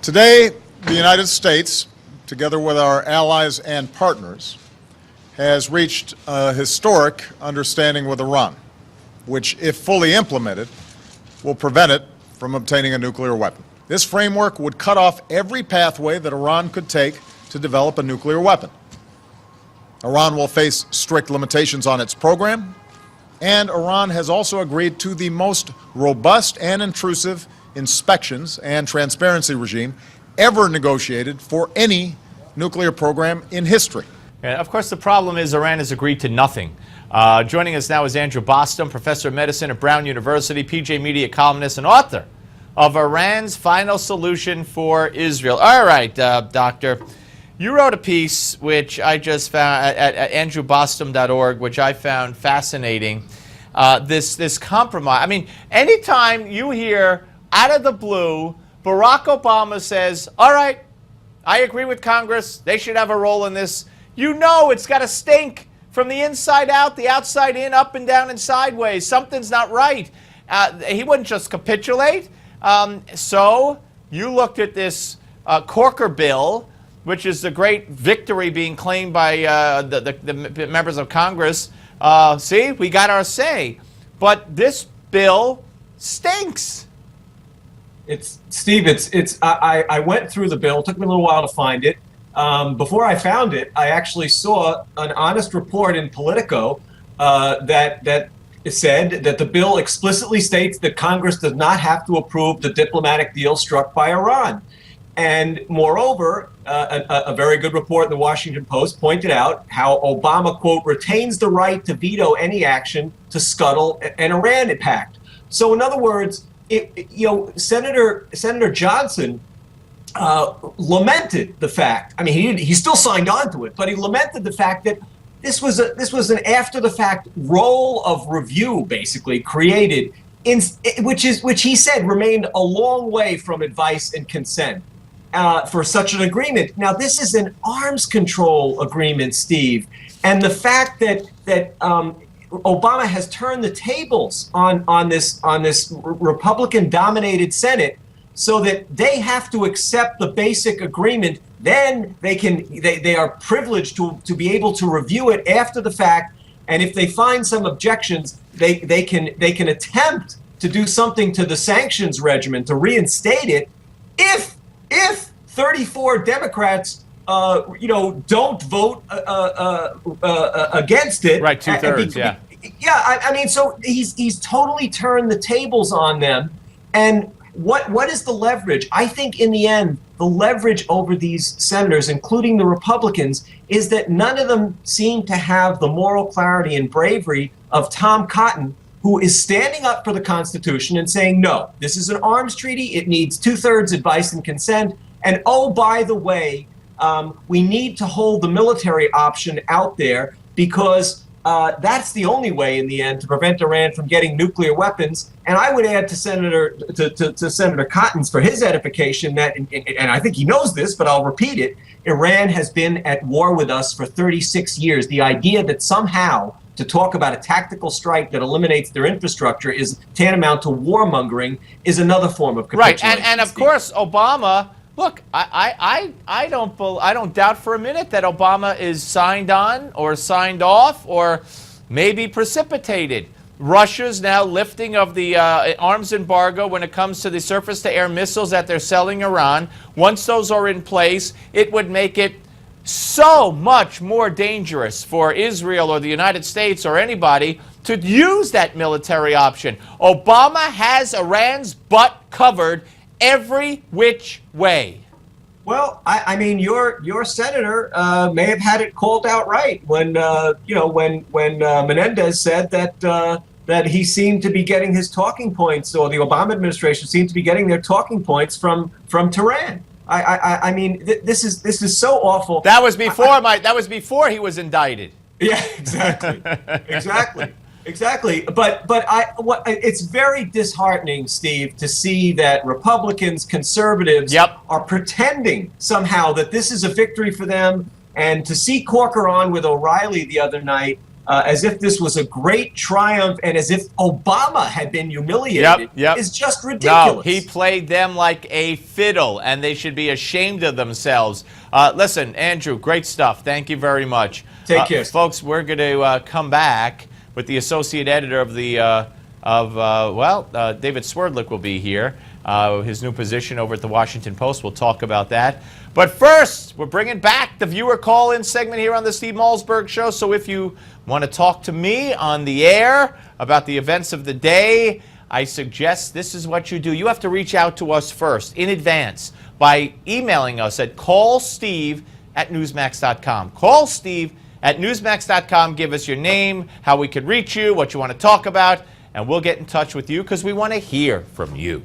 Today, the United States, together with our allies and partners, has reached a historic understanding with Iran, which, if fully implemented, will prevent it from obtaining a nuclear weapon. This framework would cut off every pathway that Iran could take to develop a nuclear weapon. Iran will face strict limitations on its program, and Iran has also agreed to the most robust and intrusive inspections and transparency regime ever negotiated for any nuclear program in history. Yeah, of course, the problem is Iran has agreed to nothing. Joining us now is Andrew Bostom, professor of medicine at Brown University, PJ Media columnist, and author of Iran's Final Solution for Israel. All right, Doctor, you wrote a piece which I just found at andrewbostom.org, which I found fascinating. This compromise. I mean, anytime you hear out of the blue, Barack Obama says, all right, I agree with Congress, they should have a role in this, you know it's got to stink from the inside out, the outside in, up and down and sideways. Something's not right. He wouldn't just capitulate. So you looked at this Corker bill, which is the great victory being claimed by the members of Congress. See, we got our say. But this bill stinks. Steve, I went through the bill. It took me a little while to find it. Before I found it, I actually saw an honest report in Politico that said that the bill explicitly states that Congress does not have to approve the diplomatic deal struck by Iran. And moreover, a very good report in the Washington Post pointed out how Obama, quote, retains the right to veto any action to scuttle an Iran pact. So in other words, Senator Johnson lamented the fact. I mean, he still signed on to it, but he lamented the fact that this was an after the fact role of review, basically created, which he said remained a long way from advice and consent for such an agreement. Now, this is an arms control agreement, Steve, and the fact that Obama has turned the tables on this Republican-dominated Senate, so that they have to accept the basic agreement. Then they are privileged to be able to review it after the fact, and if they find some objections, they can attempt to do something to the sanctions regimen to reinstate it. If 34 Democrats don't vote against it, right, 2/3, yeah. Yeah, I mean, so he's totally turned the tables on them. And what is the leverage? I think in the end, the leverage over these senators, including the Republicans, is that none of them seem to have the moral clarity and bravery of Tom Cotton, who is standing up for the Constitution and saying, no, this is an arms treaty. It needs 2/3 advice and consent. And oh, by the way, we need to hold the military option out there because that's the only way in the end to prevent Iran from getting nuclear weapons. And I would add to Senator Cotton's, for his edification, that, and I think he knows this, but I'll repeat it, Iran has been at war with us for 36 years. The idea that somehow to talk about a tactical strike that eliminates their infrastructure is tantamount to warmongering is another form of capitulation. Right, and of course, Obama. Look, I don't doubt for a minute that Obama is signed on or signed off or maybe precipitated Russia's now lifting of the arms embargo when it comes to the surface-to-air missiles that they're selling Iran. Once those are in place, it would make it so much more dangerous for Israel or the United States or anybody to use that military option. Obama has Iran's butt covered every which way. Well, I mean, your senator may have had it called out right when Menendez said that he seemed to be getting his talking points, or the Obama administration seemed to be getting their talking points from Tehran. I mean, this is so awful. That was before he was indicted. Yeah, exactly, exactly. But it's very disheartening, Steve, to see that Republicans, conservatives are pretending somehow that this is a victory for them, and to see Corker on with O'Reilly the other night as if this was a great triumph and as if Obama had been humiliated is just ridiculous. No, he played them like a fiddle, and they should be ashamed of themselves. Listen, Andrew, great stuff. Thank you very much. Take care. Folks, we're going to come back with the associate editor of the, David Swerdlick will be here. His new position over at the Washington Post. We'll talk about that. But first, we're bringing back the viewer call-in segment here on the Steve Malzberg Show. So if you want to talk to me on the air about the events of the day, I suggest this is what you do. You have to reach out to us first, in advance, by emailing us at callsteve@newsmax.com. Call Steve at newsmax.com. Give us your name, how we could reach you, what you want to talk about, and we'll get in touch with you because we want to hear from you.